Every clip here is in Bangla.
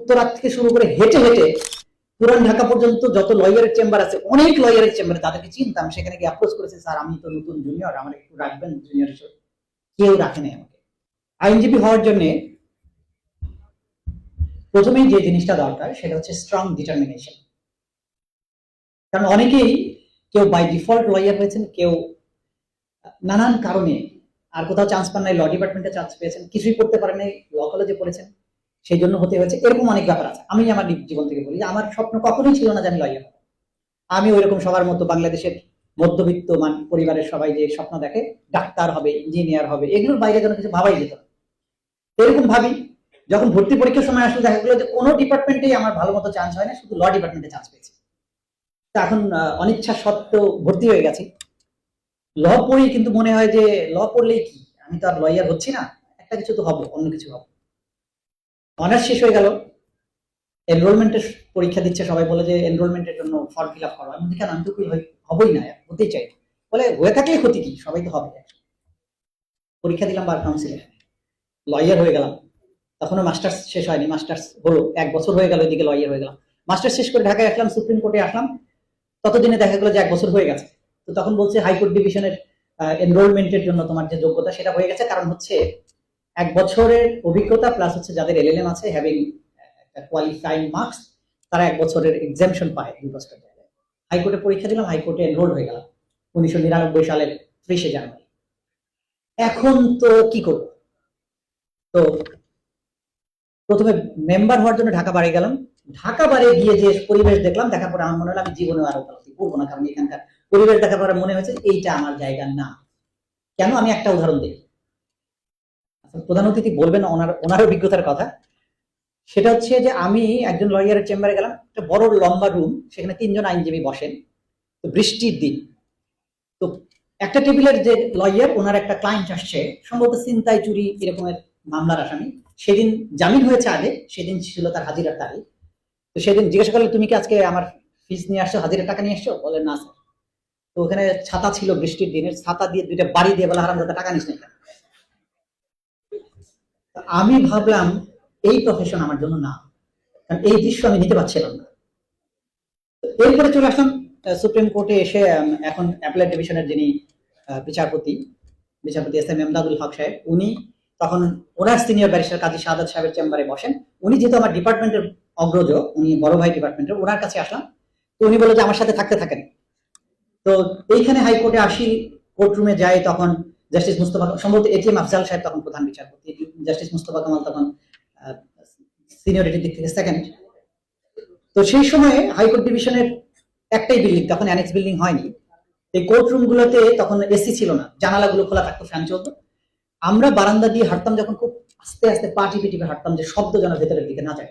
উত্তরার থেকে শুরু করে হেঁটে হেঁটে পুরান ঢাকা পর্যন্ত যত লয়ারের চেম্বার আছে, অনেক লয়ারের চেম্বারে তাদেরকে চিনতাম, সেখানে গিয়ে অ্যাপ্রোচ করেছে, স্যার আমি তো নতুন জুনিয়র, আমার একটু রাখবেন জুনিয়র হিসেবে। কেউ রাখে নাই আমাকে। আইনজীবী হওয়ার জন্য প্রথমেই যে জিনিসটা দরকার সেটা হচ্ছে স্ট্রং ডিটারমিনেশন। কারণ অনেকেই, কেউ বাই ডিফল্ট লয়ার হয়েছেন, কেউ নানান কারণে আর কোথাও চান্স পান নাই, ল ডিপার্টমেন্টে চান্স পেয়েছেন, কিছুই করতে পারেন নাই, ল কলেজে পড়েছেন, সেই জন্য হতে হয়েছে। এরকম অনেক ব্যাপার আছে। আমি আমার জীবন থেকে বলি, আমার স্বপ্ন কখনোই ছিল না যে আমি লয়ার হব। আমি ওইরকম সবার মতো বাংলাদেশের মধ্যবিত্ত পরিবারের সবাই যে স্বপ্ন দেখে ডাক্তার হবে, ইঞ্জিনিয়ার হবে, এগুলোর বাইরে যেন কিছু ভাবাই যেত না। এরকম ভাবি, যখন ভর্তি পরীক্ষার সময় আসলে দেখা গেলো যে কোনো ডিপার্টমেন্টেই আমার ভালো মতো চান্স হয় না, শুধু ল ডিপার্টমেন্টে চান্স পেয়েছি। তা এখন অনিচ্ছা সত্ত্বেও ভর্তি হয়ে গেছি। ল পড়ি, কিন্তু মনে হয় যে ল পড়লেই কি, আমি তো আর লয়ার হচ্ছি না, একটা কিছু তো হবো, অন্য কিছু হবো। অনার্স শেষ হয়ে গেল, এনরোলমেন্টের পরীক্ষা দিচ্ছে, সবাই বলে যে এনরোলমেন্টের জন্য ফর্ম ফিল আপ করো। আমি কেন, আমি তো হবই না, হতেই চাই। বলে হয়ে থাকলে ক্ষতি কি, সবাই তো হবে। পরীক্ষা দিলাম বার কাউন্সিলে, লয়ার হয়ে গেলাম। তখনও মাস্টার্স শেষ হয়নি, মাস্টার্স হলো 1 বছর হয়ে গেল, এদিকে লয়ার হয়ে গেলাম। মাস্টার্স শেষ করে ঢাকায় আসলাম, সুপ্রিম কোর্টে আসলাম, ততদিনে দেখা গেলো যে 1 বছর হয়ে গেছে। তো তখন বলছে হাইকোর্ট ডিভিশনের এনরোলমেন্টের জন্য তোমার যে যোগ্যতা সেটা হয়ে গেছে, কারণ হচ্ছে 1 বছরের অভিজ্ঞতা প্লাস হচ্ছে যাদের এলএলএম আছে, হ্যাভিং কোয়ালিফাইং মার্কস, তারা 1 বছরের এক্সামশন পায় 2 বছরের জায়গায়। হাইকোর্টে পরীক্ষা দিলাম, হাইকোর্টে এনরোল হয়ে গেলাম 1999 সালের 30 জানুয়ারি। এখন তো কি করব? তো প্রথমে মেম্বার হওয়ার জন্য ঢাকা বাড়ি গেলাম। ঢাকা বাড়ি গিয়ে যে পরিবেশ দেখলাম, দেখার পরে আমার মনে হলো আমি জীবনে আর ওকালতি করবো না, কারণ এখানকার পরিবেশ দেখার পরে মনে হয়েছে এইটা আমার জায়গা না। কেন? আমি একটা উদাহরণ দিই। প্রধান অতিথি বলবেন ওনার অভিজ্ঞতার কথা। সেটা হচ্ছে যে আমি একজন লয়ারের চেম্বারে গেলাম, একটা বড় লম্বা রুম, সেখানে 3 জন আইনজীবী বসেন। তো বৃষ্টির দিন, তো একটা টেবিলের যে লয়ার, ওনার একটা ক্লায়েন্ট আসছে, সম্ভবত ছিনতাই চুরি এরকমের মামলার আসামি। সেদিন জামিন হয়েছে আগে, সেদিন ছিল তার হাজিরার তারিখ। তো সেদিন জিজ্ঞাসা করলে, তুমি কি আজকে আমার ফিস নিয়ে আসছো, হাজিরার টাকা নিয়ে আসছো? বলে না স্যার। তো ওখানে ছাতা ছিল, বৃষ্টির দিনের ছাতা দিয়ে 2টা বাড়ি দিয়ে বলে, হারামজাদা টাকা নিস না। আমি ভাবলাম এই প্রফেশন আমার জন্য না, কারণ এই দৃশ্য আমি নিতে পারছিলাম না। এরপরে চলে আসলাম সুপ্রিম কোর্টে এসে, এখন অ্যাপেলেট ডিভিশনের যিনি বিচারপতি বিচারপতি এস এম এমদাদুল হক সাহেব, উনি তখন ওনার সিনিয়র ব্যারিস্টার কাজী শাহাদাত সাহেবের চেম্বারে বসেন। উনি যেহেতু আমার ডিপার্টমেন্টের অগ্রজ, উনি বড় ভাই ডিপার্টমেন্টের, ওনার কাছে আসলাম। তো উনি বললো যে আমার সাথে থাকতে থাকেন। তো এইখানে হাইকোর্টে আসি, কোর্টরুমে যাই, তখন জাস্টিস মুস্তফা, সম্ভবত এটিএম আফজাল সাহেব তখন প্রধান বিচারপতি, জাস্টিস মুস্তফা কামাল তখন সিনিয়রিটির দিক থেকে সেকেন্ড। তো সেই সময়ে হাইকোর্ট ডিভিশনের একটাই বিল্ডিং, তখন অ্যানেক্স বিল্ডিং হয়নি। এই কোর্ট রুম গুলোতে তখন এসি ছিল না, জানালাগুলো খোলা থাকতো, ফ্যান চলতো। আমরা বারান্দা দিয়ে হাঁটতাম, যখন খুব আস্তে আস্তে পা টিপে টিপে হাঁটতাম, যে শব্দ যেন ভেতরের দিকে না যায়।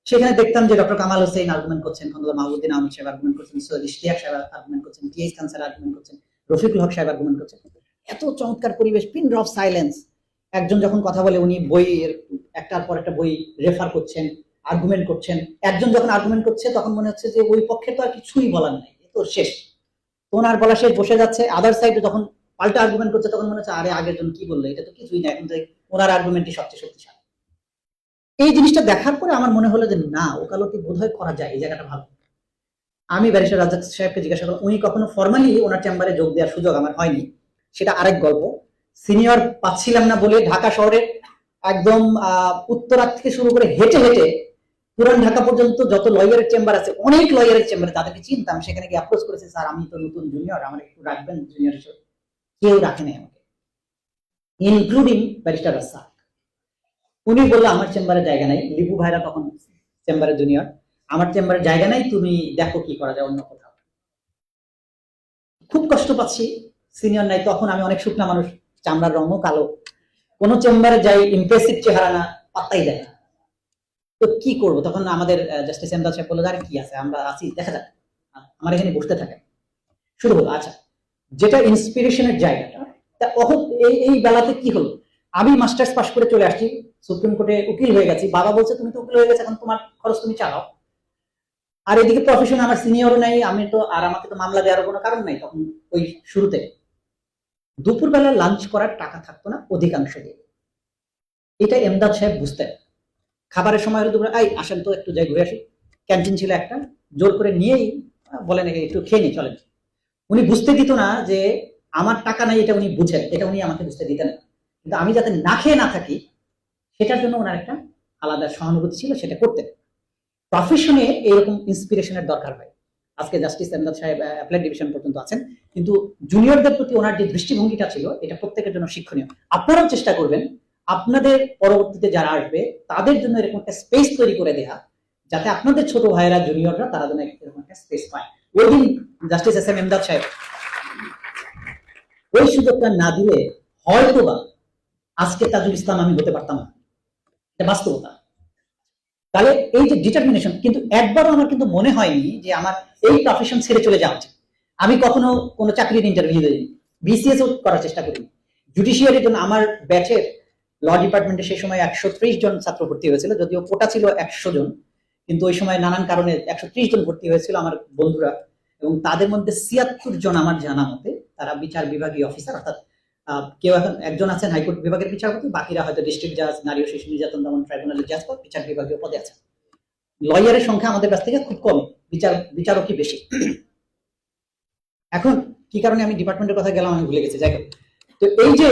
সেখানে দেখতাম যে ডক্টর কামাল হোসেন আর্গুমেন্ট করছেন, খন্দকার মাহবুদ্দিন আহমদ সাহেব আর্গুমেন্ট করছেন, সৈয়দ ইশতিয়াক সাহেব আর্গুমেন্ট করছেন, টিএস খান স্যার আর্গুমেন্ট করছেন, রফিকুল হক সাহেব আর্গুমেন্ট করছেন। এত চমৎকার পরিবেশ, পিন ড্রপ সাইলেন্স। একজন যখন কথা বলে, উনি বইয়ের একটার পর একটা বই রেফার করছেন, আর্গুমেন্ট করছেন। একজন যখন আর্গুমেন্ট করছে, তখন মনে হচ্ছে যে ওই পক্ষে তো আর কিছুই বলার নাই, এ তো শেষ, ওনার বলা শেষ, বসে যাচ্ছে। আদার সাইডে যখন পাল্টা আর্গুমেন্ট করছে, তখন মনে হচ্ছে আরে আগের জন কি বললো, এটা তো কিছুই না, এখন তো ওনার আর্গুমেন্টই সবচেয়ে শক্তিশালী। এই জিনিসটা দেখার পরে আমার মনে হলো যে না, ওকালতি বোধহয় করা যায়, এই জায়গাটা ভালো। আমি ব্যারিস্টার রাজ্জাক সাহেবকে জিজ্ঞাসা করলাম, উনি কখনো ফর্মালি ওনার চেম্বারে যোগ দেওয়ার সুযোগ আমার হয়নি, সেটা আরেক গল্প। সিনিয়র পাচ্ছিলাম না বলে ঢাকা শহরের একদম উত্তরার থেকে শুরু করে হেঁটে হেঁটে পুরান ঢাকা পর্যন্ত যত লয়ারের চেম্বার আছে, অনেক লয়ারের চেম্বারে তাদেরকে চিনতাম, সেখানে গিয়ে অ্যাপ্রোচ করেছে, স্যার আমি তো নতুন জুনিয়র, আমার একটু রাখবেন জুনিয়র হিসেবে। কেউ রাখে নাই আমাকে, ইনক্লুডিং ব্যারিস্টার রাজ্জাক। উনি বললো আমার চেম্বারে জায়গা নাই, লিপু ভাইরা তখন চেম্বারে জুনিয়র, আমার চেম্বারে জায়গা নাই, তুমি দেখো কি করা যায় অন্য কোথাও। খুব কষ্ট পাচ্ছি, সিনিয়র নাই। তখন আমি অনেক শুকনা মানুষ, চামড়ার রঙও কালো, কোন চেম্বারে যাই ইমপ্রেসিভ চেহারা না, পাত্তাই দেয় না। তো কি করবো? তখন আমাদের জাস্টিস এমদাদ সাহেব বললো, আরে কি আছে, আমরা আছি, দেখা যাক, আমার এখানে বসতে থাকে। শুরু হলো, আচ্ছা যেটা ইন্সপিরেশনের জায়গাটা, তা এই বেলাতে কি হলো, আমি মাস্টার্স পাস করে চলে আসছি, সুপ্রিম কোর্টে উকিল হয়ে গেছি। বাবা বলছে তুমি তো উকিল হয়ে গেছে, এখন তোমার খরচ তুমি চালাও। আর এদিকে প্রফেশন, আমার সিনিয়রও নাই, আমি তো, আর আমাকে তো মামলা দেওয়ার কোনো কারণ নাই তখন। ওই শুরুতে দুপুরবেলা লাঞ্চ করার টাকা থাকতো না অধিকাংশ দিন, এটা এমদাদ সাহেব বুঝতেন। খাবারের সময় হলো দুপুরে, এই আসেন তো একটু যাই ঘুরে আসি, ক্যান্টিন ছিল একটা, জোর করে নিয়েই বলেন একটু খেয়ে নি চলেন। উনি বুঝতে দিত না যে আমার টাকা নাই, এটা উনি বুঝেন, এটা উনি আমাকে বুঝতে দিতেন না, কিন্তু আমি যাতে না খেয়ে না থাকি সেটার জন্য ওনার একটা আলাদা সহানুভূতি ছিল, সেটা করতেন। প্রফেশনে এইরকম ইন্সপিরেশনের দরকার হয়। আজকে জাস্টিস এমদাদ সাহেব অ্যাপ্লাইড ডিভিশন পর্যন্ত আছেন, কিন্তু জুনিয়রদের প্রতি ওনার যে দৃষ্টিভঙ্গিটা ছিল এটা প্রত্যেকের জন্য শিক্ষণীয়। আপনারাও চেষ্টা করবেন আপনাদের পরবর্তীতে যারা আসবে তাদের জন্য এরকম একটা স্পেস তৈরি করে দেয়া, যাতে আপনাদের ছোট ভাইয়েরা জুনিয়ররা তারা যেন এরকম একটা স্পেস পায়। ওই দিন জাস্টিস এস এম এমদাদ সাহেব ওই সুযোগটা না দিলে হয়তোবা আজকে তাজুল ইসলাম আমি হতে পারতাম না, এটা বাস্তবতা। তাহলে এই যে ডিটারমিনেশন, কিন্তু একবারও আমার কিন্তু মনে হয়নি যে আমার এই প্রফেশন ছেড়ে চলে যাওয়া উচিত। আমি কখনো কোনো চাকরির ইন্টারভিউ দিইনি, বিসিএস ও করার চেষ্টা করিনি। জুডিশিয়ারির জন্য আমার ব্যাচের ল ডিপার্টমেন্টে সেই সময় 130 জন ছাত্র ভর্তি হয়েছিল, যদিও কোটা ছিল 100 জন, কিন্তু ওই সময় নানান কারণে 130 জন ভর্তি হয়েছিল আমার বন্ধুরা, এবং তাদের মধ্যে 76 জন আমার জানা মতে তারা বিচার বিভাগীয় অফিসার, অর্থাৎ কেউ এখন একজন আছেন হাইকোর্ট বিভাগের বিচারপতি, বাকিরা হয়তো ডিস্ট্রিক্ট জাজ, নারী ও শিশু নির্যাতন দমন ট্রাইব্যুনালের জাজ বা বিচার বিভাগীয় পদে আছেন। লয়ারের সংখ্যা আমাদের কাছ থেকে খুব কম, বিচারকই বেশি। এখন কি কারণে আমি ডিপার্টমেন্টের কথা গেলাম আমি ভুলে গেছি, যাই হোক। তো এই যে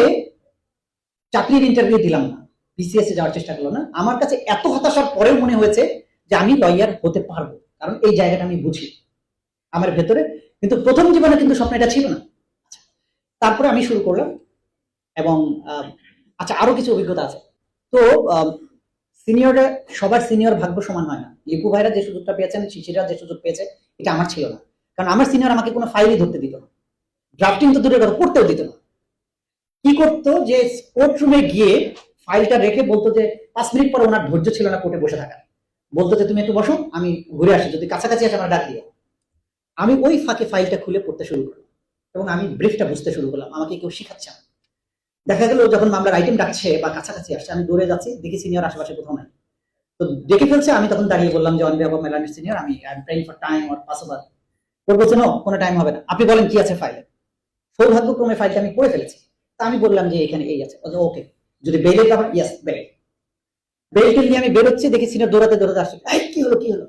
চাকরির ইন্টারভিউ দিলাম না, বিসিএস এ যাওয়ার চেষ্টা করলো না, আমার কাছে এত হতাশার পরেও মনে হয়েছে যে আমি লয়ার হতে পারবো, কারণ এই জায়গাটা আমি বুঝি আমার ভেতরে। কিন্তু প্রথম জীবনে কিন্তু স্বপ্ন এটা ছিল না। তারপরে আমি শুরু করলাম, এবং আচ্ছা আরো কিছু অভিজ্ঞতা আছে। তো সিনিয়ররা, সবার সিনিয়র ভাগ্য সমান হয় না। লিপু ভাইরা যে সুযোগটা পেয়েছেন, শিশিরা যে সুযোগ পেয়েছে, এটা আমার ছিল না, কারণ আমার সিনিয়র আমাকে কোনো ফাইলই ধরতে দিত না, ড্রাফটিং তো দূরের কথা, পড়তেও দিত না। কি করতো যে কোর্ট রুমে গিয়ে ফাইলটা রেখে বলতো যে 5 মিনিট পরে ওনার ধৈর্য ছিল না কোর্টে বসে থাকার, বলতো যে তুমি একটু বসো আমি ঘুরে আসি, যদি কাছাকাছি আসে আমার ডাক দিও। আমি ওই ফাঁকে ফাইলটা খুলে পড়তে শুরু করলাম এবং আমি ব্রিফটা বুঝতে শুরু করলাম, আমাকে কেউ শিখাচ্ছে না। দেখা গেল যখন মামলার আইটেম ডাকছে বা কাছাকাছি আসছে, আমি দৌড়ে যাচ্ছি, দেখি সিনিয়র আশেপাশে কোথাও নাই। তো দেখে ফেলছে, আমি তখন দাঁড়িয়ে বললাম যে অন বিহাফ অফ মেলানির সিনিয়র, আমি I am praying for time or passover. ওর বলছে নো, কোনো টাইম হবে না, আপনি বলেন কি আছে ফাইলে। সৌভাগ্যক্রমে ফাইলটা আমি পড়ে ফেলেছি। তা আমি বললাম যে এখানে এই আছে, ওকে যদি বেলের ব্যাপার, ইয়েস বেল। বেলকে নিয়ে আমি বেরোচ্ছি, দেখি সিনিয়র দৌড়াতে দৌড়াতে আসছে, এই কি হলো কি হলো।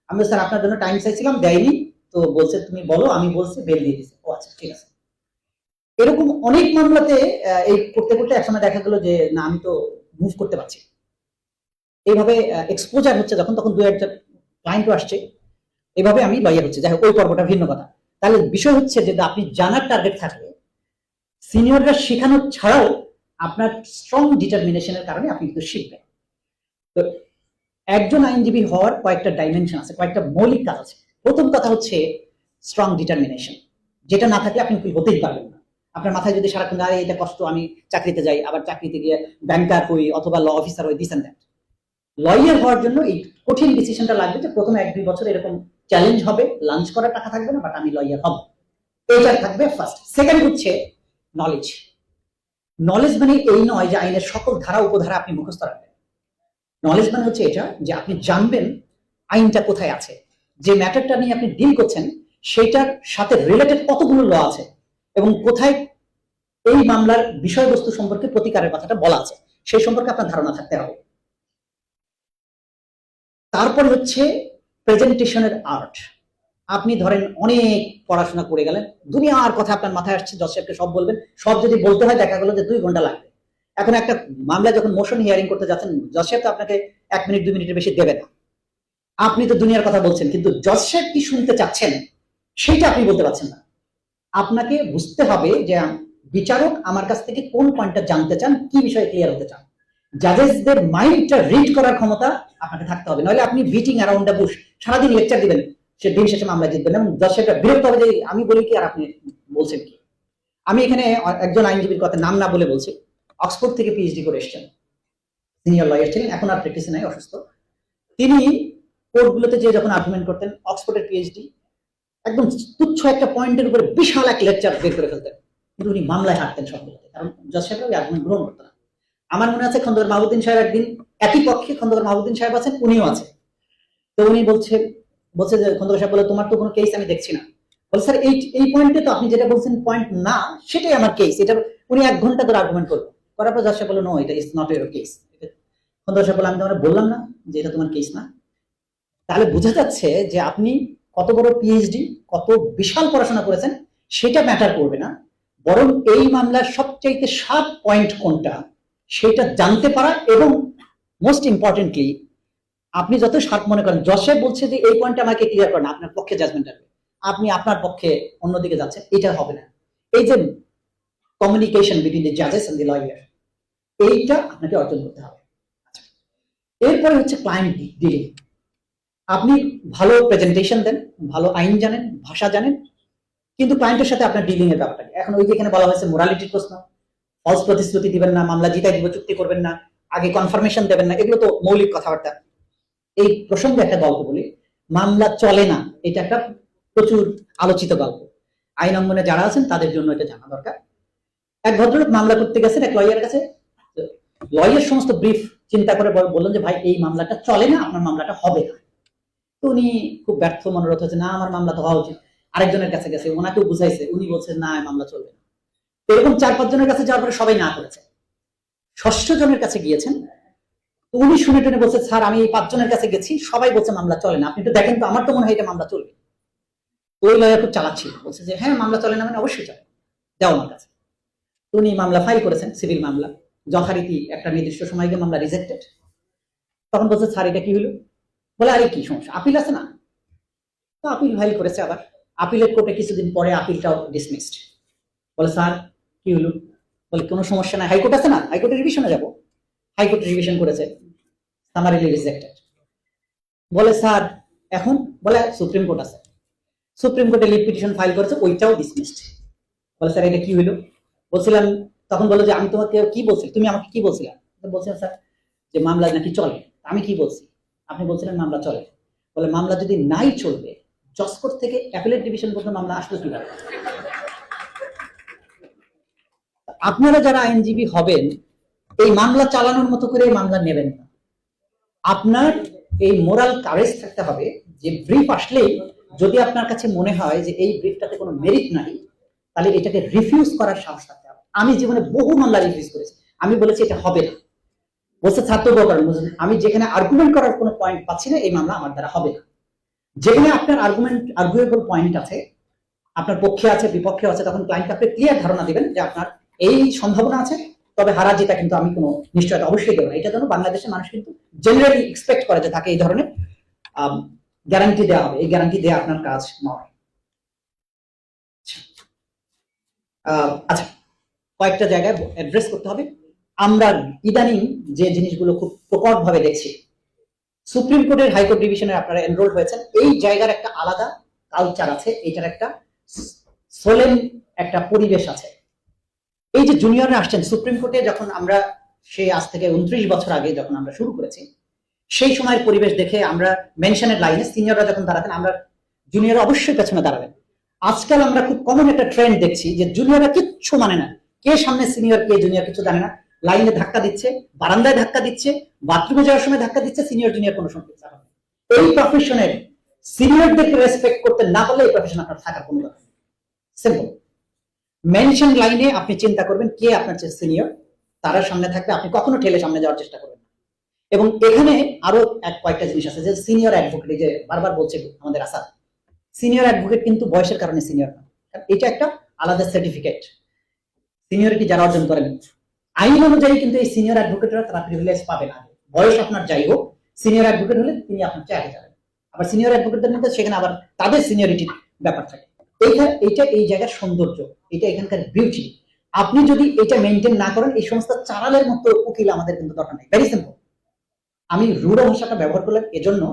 আমি স্যার আপনার জন্য টাইম চাইছিলাম, দেয়নি, তো বলছে তুমি বলো, আমি বলছি বেল দিয়ে দিছে। ও আচ্ছা ঠিক আছে। এরকম অনেক মামলাতে এই করতে করতে একসময় দেখা গেল যে না আমি তো মুভ করতে পারছি। এইভাবে এক্সপোজার হচ্ছে যখন, তখন দু একটা ক্লায়েন্টও আসছে, এভাবে আমি লয়ার হচ্ছে। যাই হোক, ওই পর্বটা ভিন্ন কথা। তাহলে বিষয় হচ্ছে যে আপনি জানার টার্গেট থাকলে সিনিয়ররা শেখানো ছাড়াও আপনার স্ট্রং ডিটারমিনেশনের কারণে আপনি কিন্তু শিখবেন। তো একজন আইনজীবী হওয়ার কয়েকটা ডাইমেনশন আছে, কয়েকটা মৌলিক কাজ আছে। প্রথম কথা হচ্ছে স্ট্রং ডিটারমিনেশন, যেটা না থাকলে আপনি হতেই পারবেন না। আপনার মাথায় যদি সারাক্ষণ আরে এটা কষ্ট, আমি চাকরিতে যাই, আবার চাকরিতে গিয়ে ব্যাংকার হই অথবা ল অফিসার হই, দিস এন্ড দ্যাট। লয়ার হওয়ার জন্য এই কঠিন ডিসিশনটা লাগবে যে প্রথম 1-2 বছর এরকম চ্যালেঞ্জ হবে, লাঞ্চ করার টাকা থাকবে না, বাট আমি লয়ার হব, এইটা থাকবে ফার্স্ট। সেকেন্ড হচ্ছে নলেজ। নলেজ মানে এই নয় যে আইনের সকল ধারা উপধারা আপনি মুখস্থ রাখবেন। নলেজ মানে হচ্ছে এটা যে আপনি জানবেন আইনটা কোথায় আছে, যে ম্যাটারটা নিয়ে আপনি ডিল করছেন সেটার সাথে রিলেটেড কতগুলো ল আছে, এবং কোথায় এই মামলার বিষয়বস্তু সম্পর্কে প্রতিকারের কথাটা বলা আছে, সেই সম্পর্কে আপনার ধারণা থাকতে হবে। তারপর হচ্ছে প্রেজেন্টেশনের আর্ট। আপনি ধরেন অনেক পড়াশোনা করে গেলেন, দুনিয়ার কথা আপনার মাথায় আসছে, জজ সাহেবকে সব বলবেন, সব যদি বলতে হয় দেখা গেল যে 2 ঘন্টা লাগবে। এখন একটা মামলা যখন মোশন হিয়ারিং করতে যাচ্ছেন, জজ সাহেব তো আপনাকে 1 মিনিট 2 মিনিটের বেশি দেবে না। আপনি তো দুনিয়ার কথা বলছেন, কিন্তু জজ সাহেব কি শুনতে চাচ্ছেন সেটা আপনি বলতে পারছেন না। আপনাকে বুঝতে হবে যে বিচারক আমার কাছ থেকে কোন পয়েন্টটা জানতে চান, কি বিষয়ে ক্লিয়ার হতে চান। জাজেসদের মাইন্ডটা রিড করার ক্ষমতা আপনাকে থাকতে হবে, নইলে আপনি বিটিং অ্যারাউন্ড দ্য বুশ সারাদিন লেকচার দিবেন, সে দিন শেষে মামলা জিতবেন, এবং জজ সাহেবটা বিরক্ত হবে যে আমি বলি কি আর আপনি বলছেন কি। আমি এখানে একজন আইনজীবীর কথা নাম না বলে বলছি, অক্সফোর্ড থেকে পিএইচডি করে এসেছেন, সিনিয়র লয়ার ছিলেন, এখন আর প্র্যাকটিসে নাই, অসুস্থ। তিনি কোর্টগুলোতে যে যখন আর্গুমেন্ট করতেন, অক্সফোর্ডের পিএইচডি, একদম তুচ্ছ একটা পয়েন্টের উপরে বিশাল এক লেকচার বের করে ফেলতেন, কিন্তু উনি মামলায় হারতেন সবগুলোতে, কারণ জজ সাহেবরা ওই আর্গুমেন্ট গ্রহণ করতেন না। আমার মনে আছে খন্দকার মাহবুদ্দিন সাহেব একদিন, একই পক্ষে খন্দকার মাহবুদ্দিন সাহেব আছেন, উনিও আছে। তো উনি বলছে যে খন্দকার সাহেব বলে তোমার তো কোনো কেস আমি দেখছি না। বলে স্যার এই পয়েন্টে তো আপনি যেটা বলছেন পয়েন্ট না, সেটাই আমার কেস। এটা উনি 1 ঘন্টা ধরে আর্গুমেন্ট করবেন, করার পর জজ সাহেব বলে নো, এটা ইজ নট ইউর কেস। দর্শক বলে, আমি তোমার বললাম না যে এটা তোমার কেস না। তাহলে বোঝা যাচ্ছে যে আপনি কত বড় পিএইচডি, কত বিশাল পড়াশোনা করেছেন সেটা ম্যাটার করবে না, বরং এই মামলার সবচাইতে শার্প পয়েন্ট কোনটা সেটা জানতে পারা, এবং মোস্ট ইম্পর্টেন্টলি আপনি যত শার্প মনে করেন, জশে বলছে যে এই পয়েন্টটা আমাকে ক্লিয়ার করেন, আপনার পক্ষে জাজমেন্ট আসবে, আপনি আপনার পক্ষে অন্যদিকে যাচ্ছেন, এটা হবে না। এই যে কমিউনিকেশন বিটুইন দ্য জাজেস এন্ড দ্য লয়ার, এইটা আপনাকে অর্জন করতে হবে। আচ্ছা, এরপরে হচ্ছে ক্লায়েন্ট ডিলিং। আপনি ভালো প্রেজেন্টেশন দেন, ভালো আইন জানেন, ভাষা জানেন, কিন্তু ক্লায়েন্টের সাথে আপনার ডিলিং এর ব্যাপারটা এখন ওই যেখানে বলা হয়েছে মোরালিটির প্রশ্ন, ফলস প্রতিশ্রুতি দিবেন না, মামলা জিতাই দিব চুক্তি করবেন না, আগে কনফার্মেশন দেবেন না, এগুলো তো মৌলিক কথাবার্তা। এই প্রসঙ্গে একটা গল্প বলি, মামলা চলে না, এটা একটা প্রচুর আলোচিত গল্প, আইন অঙ্গনে যারা আছেন তাদের জন্য এটা জানা দরকার। এক ভদ্রলোক মামলা করতে গেছেন এক লয়ারের কাছে, লয়ার সমস্ত ব্রিফ চিন্তা করে বললেন যে ভাই এই মামলাটা চলে না, আপনার মামলাটা হবে না। তো উনি খুব ব্যর্থ মনোরথ হচ্ছে, না আমার মামলা তো হওয়া উচিত। আরেকজনের কাছে গেছে, ওনাকেও বুঝাইছে, উনি বলছেন না মামলা চলবে না। এরকম 4-5 জনের কাছে যাওয়ার পরে সবাই না করেছে। ষষ্ঠ জনের কাছে গিয়েছেন, তো উনি শুনে টেনে বলছে, স্যার আমি এই 5 জনের কাছে গেছি, সবাই বলছে মামলা চলে না, আপনি একটু দেখেন তো, আমার তো মনে হয় এটা মামলা চলবে। ওই লয়ার খুব চালাক ছিল, বলছে যে হ্যাঁ মামলা চলে না মানে অবশ্যই চলে, যাও আমার কাছে। তো উনি মামলা ফাইল করেছেন, সিভিল মামলা, যথারীতি একটা নির্দিষ্ট সময় গিয়ে মামলা রিজেক্টেড। তখন বলছে স্যার এটা কি হলো? বলে আরে কি সমস্যা, আপিল আছে না? তো আপিল ফাইল করেছে, আবার আপিলের কোর্টে কিছুদিন পরে আপিলটাও ডিসমিসড। বলে স্যার কি হলো? বলে কোনো সমস্যা নাই, হাইকোর্ট আছে না, হাইকোর্টে রিভিশনে যাব। হাইকোর্ট রিভিশন করেছে, সামারিলি রিজেক্টেড। বলে স্যার এখন? বলে সুপ্রিম কোর্ট আছে, সুপ্রিম কোর্টে লিভ পিটিশন ফাইল করেছে, ওইটাও ডিসমিসড। বলে স্যার এটা কি হলো? বলছিলাম, তখন বলে যে আমি তোমাকে কি বলছি, তুমি আমাকে কি বলছিলাম? বলছিলাম স্যার যে মামলা নাকি চলে। আমি কি বলছি? আপনি বলছিলেন মামলা চলে। বলে মামলা যদি নাই চলবে, জজ কোর্ট থেকে অ্যাপিলেট ডিভিশন পর্যন্ত মামলা আসলো কিভাবে? আপনারা যারা আইনজীবী হবেন, এই মামলা চালানোর মতো করে মামলা নেবেন না। আপনার এই মোরাল কারেজ থাকতে হবে যে ব্রিফ আসলেই যদি আপনার কাছে মনে হয় যে এই ব্রিফটাতে কোনো মেরিট নাই, তাহলে এটাকে রিফিউজ করার সাহস থাকতে হবে। আমি জীবনে বহু মামলা রিফিউজ করেছি, আমি বলেছি এটা হবে না, বলছে ছাত্র কারণ আমি যেখানে আর্গুমেন্ট করার কোনো পয়েন্ট পাচ্ছি না, এই মামলা আমার দ্বারা হবে না। যেখানে আপনার আর্গুয়েবল পয়েন্ট আছে, আপনার পক্ষে আছে বিপক্ষে আছে, তখন ক্লায়েন্টকে আপনি ক্লিয়ার ধারণা দিবেন যে আপনার এই সম্ভাবনা আছে, তবে হারা যেটা কিন্তু আমি কোনো নিশ্চয়তা অবশ্যই দেবো না। এটা যেন বাংলাদেশের মানুষ কিন্তু জেনারেলি এক্সপেক্ট করে যে তাকে এই ধরনের গ্যারান্টি দেওয়া হবে, এই গ্যারান্টি দেওয়া আপনার কাজ নয়। আচ্ছা, কয়েকটা জায়গায় অ্যাড্রেস করতে হবে। আমরা ইদানিং যে জিনিসগুলো খুব প্রকট ভাবে দেখছি, সুপ্রিম কোর্টের হাইকোর্ট ডিভিশনে আপনারা এনরোল হয়েছেন, এই জায়গার একটা আলাদা কালচার আছে, এটার একটা সোলেন একটা পরিবেশ আছে। এই যে জুনিয়ররা আসছেন সুপ্রিম কোর্টে, যখন আমরা সেই আজ থেকে 29 বছর আগে যখন আমরা শুরু করেছি, সেই সময়ের পরিবেশ দেখে আমরা মেনশনের লাইনে সিনিয়ররা যখন দাঁড়াতেন, আমরা জুনিয়ররা অবশ্যই পেছনে দাঁড়াবেন। আজকাল আমরা খুব কমন একটা ট্রেন্ড দেখছি যে জুনিয়ররা কিচ্ছু মানে না, কে সামনে সিনিয়র কে জুনিয়র কিছু জানে না, লাইনে ধাক্কা দিচ্ছে, বারান্দায় ধাক্কা দিচ্ছে, বাথরুমে যাওয়ার সময় ধাক্কা দিচ্ছে, সিনিয়র জুনিয়র কোনো সম্পর্ক না। এই প্রফেশনের সিনিয়রদেরকে রেসপেক্ট করতে না পারলে এই প্রফেশন আপনার থাকার কোনো দরকার নেই। সিম্পল। মেনশন লাইনে আপনি চিন্তা করবেন কে আপনার চেয়ে সিনিয়র, তারা সামনে থাকবে, আপনি কখনো ঠেলে সামনে যাওয়ার চেষ্টা করবেন না। এবং এখানে আরো কয়েকটা জিনিস আছে, যে সিনিয়র অ্যাডভোকেট, যে বারবার বলছে আমাদের আসাদ, সিনিয়র অ্যাডভোকেট কিন্তু বয়সের কারণে সিনিয়র না, এটা একটা আলাদা সার্টিফিকেট। সিনিয়রিটি যারা অর্জন করেন আইন অনুযায়ী কিন্তু এই সিনিয়র অ্যাডভোকেটরা তারা প্রিভিলেজ পাবে না। বয়স আপনার যাই হোক, সিনিয়র অ্যাডভোকেট হলে তিনি আপনার চেয়ে আগে যাবেন। আবার সিনিয়র অ্যাডভোকেটদের মধ্যে সেখানে আবার তাদের সিনিয়রিটির ব্যাপার থাকে। এইটা এই জায়গার সৌন্দর্য, এটা এখানকার বিউটি। আপনি যদি এটা মেনটেন না করেন, এই সমস্ত চারালের মতো উকিল আমাদের কিন্তু দরকার নেই। Very simple. আমি রুড় ভাষাটা ব্যবহার করলাম এজন্য,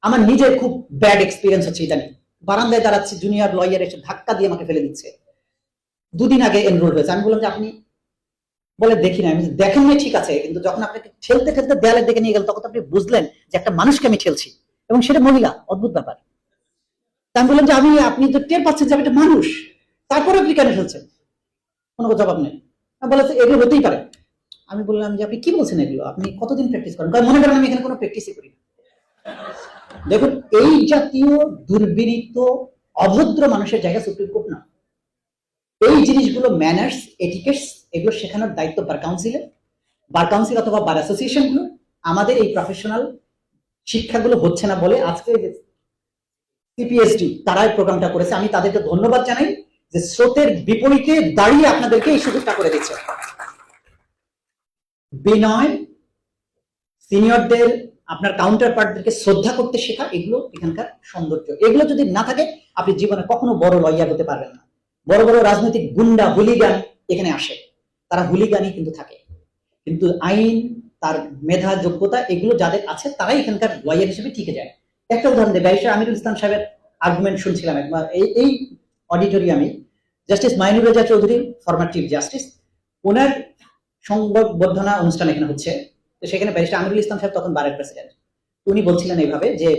আমার নিজের খুব ব্যাড এক্সপিরিয়েন্স হচ্ছে ইদানিং। বারান্দায় দাঁড়াচ্ছি, জুনিয়র লয়ার এসে ধাক্কা দিয়ে আমাকে ফেলে দিচ্ছে। 2 দিন আগে এনরোল হয়েছে, আমি বললাম যে আপনি, বলে দেখি না। আমি দেখেন নাই ঠিক আছে, কিন্তু যখন আপনাকে ঠেলতে ঠেলতে দেয়ালের দিকে নিয়ে গেল, তখন আপনি বুঝলেন যে একটা মানুষকে আমি ঠেলছি, এবং সেটা মহিলা। অদ্ভুত ব্যাপার। আমি বললাম যে আপনি তো টের পাচ্ছেন যে আমি একটা মানুষ, তারপরে আপনি কেন ঠেলছেন? কোনো জবাব নেই। বলে এগুলো হতেই পারে। আমি বললাম যে আপনি কি বলছেন এগুলো, আপনি কতদিন প্র্যাকটিস করেন? মনে করেন আমি এখানে কোনো প্র্যাকটিসই করি না। দেখুন, এই জাতীয় দুর্বিনীত অভদ্র মানুষের জায়গা সুপ্রিম কোর্ট না। এই জিনিসগুলো ম্যানার্স, এটিকেটস, এগুলো শেখানোর দায়িত্ব বার কাউন্সিলের, বার কাউন্সিল অথবা বার অ্যাসোসিয়েশন গুলো, আমাদের এই প্রফেশনাল শিক্ষাগুলো হচ্ছে না বলে আজকে সিপিএসডি তারা এই প্রোগ্রামটা করেছে। আমি তাদেরকে ধন্যবাদ জানাই যে স্রোতের বিপরীতে দাঁড়িয়ে আপনাদেরকে এই সুযোগটা করে দিচ্ছে। বিনয়, সিনিয়রদের, আপনার কাউন্টার পার্টদেরকে শ্রদ্ধা করতে শেখা, এগুলো এখানকার সৌন্দর্য। এগুলো যদি না থাকে আপনি জীবনে কখনো বড় লয়ার হতে পারবেন না। বড় বড় রাজনৈতিক গুন্ডা, হুলিগান এখানে আসে, তারা হুলিগানই কিন্তু থাকে, কিন্তু আইন, তার মেধা, যোগ্যতা এগুলো যাদের আছে তারাই এখানকার লয়ার হিসেবে টিকে যায়। একটা উদাহরণ দেয়, ব্যারিস্টার আমিরুল ইসলাম সাহেবের আর্গুমেন্ট শুনছিলাম একবার এই অডিটোরিয়ামে। Justice Mainur Reza Chowdhury, former chief justice, ওনার সংবর্ধনা অনুষ্ঠান এখানে হচ্ছে। তো সেখানে ব্যারিস্টার আমিরুল ইসলাম সাহেব তখন বারের প্রেসিডেন্ট, উনি বলছিলেন এইভাবে যে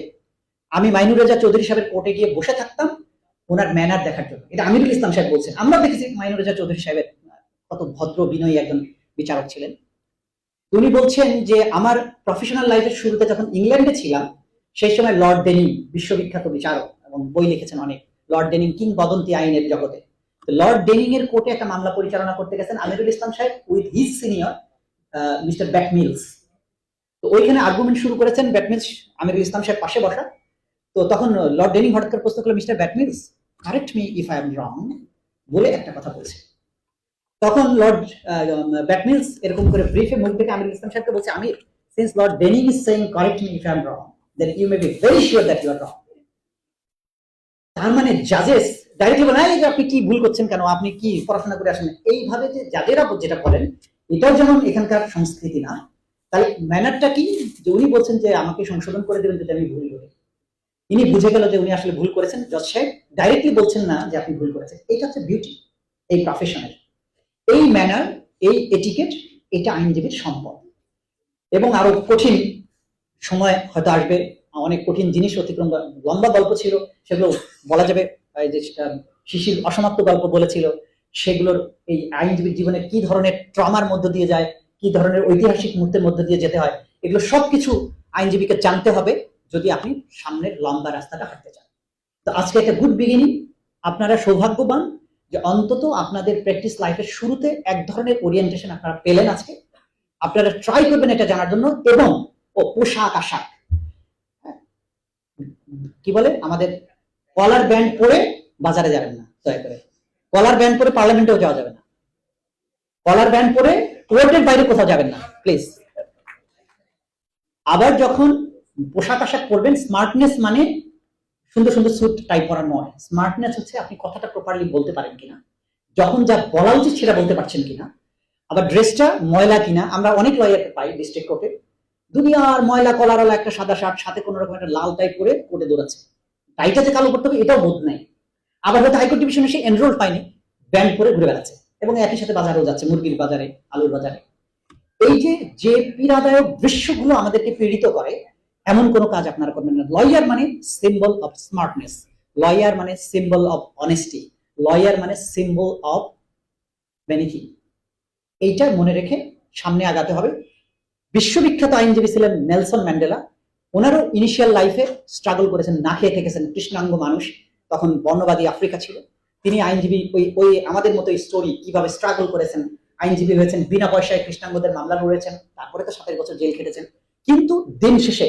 আমি মাইনুর রেজা চৌধুরী সাহেবের কোর্টে গিয়ে বসে থাকতাম ওনার ম্যানার দেখার জন্য। এটা আমিরুল ইসলাম সাহেব বলছেন। আমরা দেখেছি মাইনুর রেজা চৌধুরী সাহেবের কত ভদ্র বিনয়ী একজন বিচারক ছিলেন। উনি বলছেন যে আমার প্রফেশনাল লাইফের শুরুতে যখন ইংল্যান্ডে ছিলাম, সেই সময় লর্ড ডেনিং, বিশ্ববিখ্যাত বিচারক এবং বই লিখেছেন অনেক, লর্ড ডেনিং কিংবদন্তি আইনের জগতে। লর্ড ডেনিং এর কোর্টে একটা মামলা পরিচালনা করতে গেছেন আমিরুল ইসলাম সাহেব উইথ হিজ সিনিয়র মিস্টার ব্যাটমিলস। তো ওইখানে আর্গুমেন্ট শুরু করেছেন ব্যাটমিলস, আমিরুল ইসলাম সাহেব পাশে বসা। তো তখন লর্ড ডেনিং হঠাৎ করে প্রশ্ন করলো, mister Batmills, correct me if I am wrong, বলে একটা কথা বলছে। তখন লর্ড ব্যাটমিলস এরকম করে ব্রিফে মুখ থেকে আমিরুল ইসলাম সাহেবকে বলছে, Amir, since Lord Denning is saying correct me if I am wrong, then you may be very sure that you are wrong. তার মানে জাজেস ডাইরেক্টলি বলে, এই যে আপনি কি ভুল করছেন, কেন আপনি কি পড়াশোনা করে আসেন? এইভাবে যে জাজেরা যেটা করেন, এটাও যেমন এখানকার সংস্কৃতি না। তাহলে ম্যানারটা কি, যে উনি বলছেন যে আমাকে সংশোধন করে দেবেন যদি আমি ভুল করি। ইনি বুঝে গেল যে উনি আসলে ভুল করেছেন, জজ সাহেব ডাইরেক্টলি বলছেন না যে আপনি ভুল করেছেন। এটা হচ্ছে বিউটি এই প্রফেশনের। এই ম্যানার, এই এটিকেট, এটা আইনজীবীর সম্পদ। এবং আরো কঠিন সময় হয়তো আসবে, অনেক কঠিন জিনিস অতিক্রম, লম্বা গল্প ছিল, সেগুলো বলা যাবে। যে শিশির অসমাপ্ত গল্প বলেছিল, সেগুলোর এই আইনজীবীর জীবনে কি ধরনের ট্রমার মধ্য দিয়ে যায়, কি ধরনের ঐতিহাসিক মুহূর্তের মধ্য দিয়ে যেতে হয়, এগুলো সবকিছু আইনজীবীকে জানতে হবে যদি আপনি সামনের লম্বা রাস্তাটা হাঁটতে চান। তো আজকে একটা গুড বিগিনিং। আপনারা সৌভাগ্যবান যে অন্তত আপনাদের প্র্যাকটিস লাইফের শুরুতে এক ধরনের ওরিয়েন্টেশন আপনারা পেলেন আজকে। আপনারা ট্রাই করবেন এটা জানার জন্য। এবং পোশাক আশাক, কি বলে, আমাদের কলার ব্যান্ড পরে বাজারে যাবেন না, দয়া করে। কলার ব্যান্ড পরে পার্লামেন্টেও যাওয়া যাবে না। কলার ব্যান্ড পরে কোর্টের বাইরে কোথাও যাবেন না, প্লিজ। আবার যখন পোশাক আশাক পরবেন, স্মার্টনেস মানে সুন্দর সুন্দর স্যুট টাই পরা নয়। স্মার্টনেস হচ্ছে আপনি কথাটা প্রপারলি বলতে পারেন কিনা, যখন যা বলা উচিত সেটা বলতে পারছেন কিনা, আবার ড্রেসটা ময়লা কিনা। আমরা অনেক লয়ারকে পাই ডিস্ট্রিক্ট কোর্টে, দুনিয়ার ময়লা কলারওয়ালা একটা সাদা শার্ট, সাথে কোনো রকম একটা লাল টাই পরে কোর্টে দৌড়াচ্ছে, টাইটা যে কালো করতে হবে এটাও বোধ নাই। আবার হয়তো হাইকোর্ট ডিভিশনে সে এনরোল পায়নি, ব্যান্ড পরে ঘুরে বেড়াচ্ছে, এবং একই সাথে বাজারেও যাচ্ছে, মুরগির বাজারে, আলুর বাজারে। এই যে পীড়াদায়ক দৃশ্যগুলো আমাদেরকে পীড়িত করে, এমন কোনো কাজ আপনারা করবেন না। লয়ার মানে সিম্বল অফ স্মার্টনেস, লয়ার মানে সিম্বল অফ অনেস্টি, লয়ার মানে সিম্বল অফ বেনিফিট। এইটা মনে রেখে সামনে আগাতে হবে। বিশ্ববিখ্যাত আইনজীবী ছিলেন নেলসন ম্যান্ডেলা। ওনারও ইনিশিয়াল লাইফে স্ট্রাগল করেছেন, না খেয়ে থেকেছেন, কৃষ্ণাঙ্গ মানুষ, তখন বর্ণবাদী আফ্রিকা ছিল। তিনি আইনজীবী, ওই আমাদের মতো স্টোরি, কিভাবে স্ট্রাগল করেছেন, আইনজীবী হয়েছেন, বিনা পয়সায় কৃষ্ণাঙ্গদের মামলা লড়েছেন, তারপরে তো 27 বছর জেল খেটেছেন। কিন্তু দিন শেষে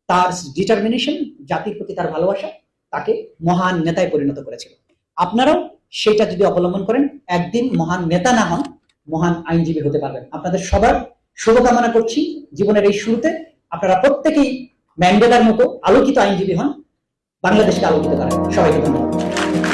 তার ডিটারমিনেশন, জাতির প্রতি তার ভালোবাসা তাকে মহান নেতায় পরিণত করেছিল। আপনারাও সেটা যদি অবলম্বন করেন, একদিন মহান নেতা না হন, মহান আইনজীবী হতে পারবেন। আপনাদের সবার শুভকামনা করছি জীবনের এই শুরুতে। আপনারা প্রত্যেকেই ম্যান্ডেলার মতো আলোকিত আইনজীবী হন, বাংলাদেশকে আলোকিত করেন। সবাইকে ধন্যবাদ।